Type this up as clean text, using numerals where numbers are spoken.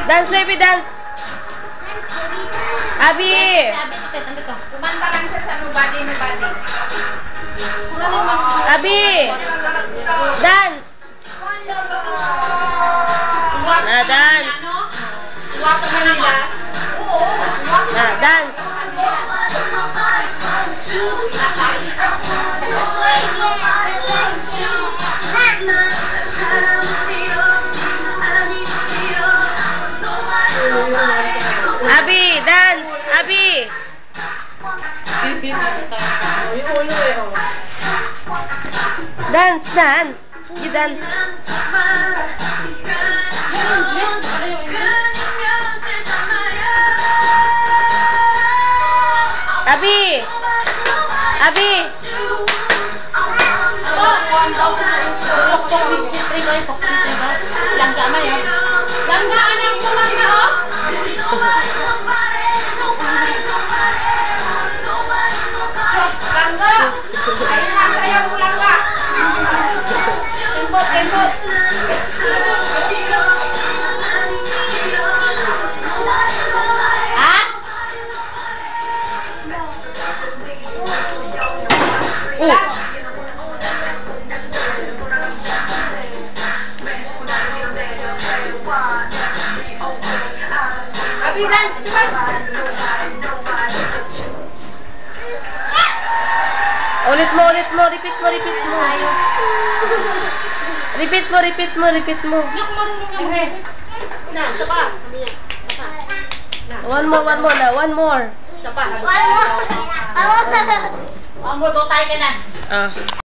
Dance, baby, dance. Abi! Kumanta lang siya sa nobody. Abi! Dance! Na, dance. Iwapo mo nila. Oo. Na, dance. Abi, dance. Abi. Dance, dance. You dance. Abi. Abi. Langga, anak mo langga, oh. Langga. Ayun na, sayaw mo langga. Tembot. Ha? Oh. Abi, dance, diba? Ulit mo. Repeat mo. Repeat mo. Na, isa pa. One more. Isa pa. One more, bawa tayo ka na. Ah.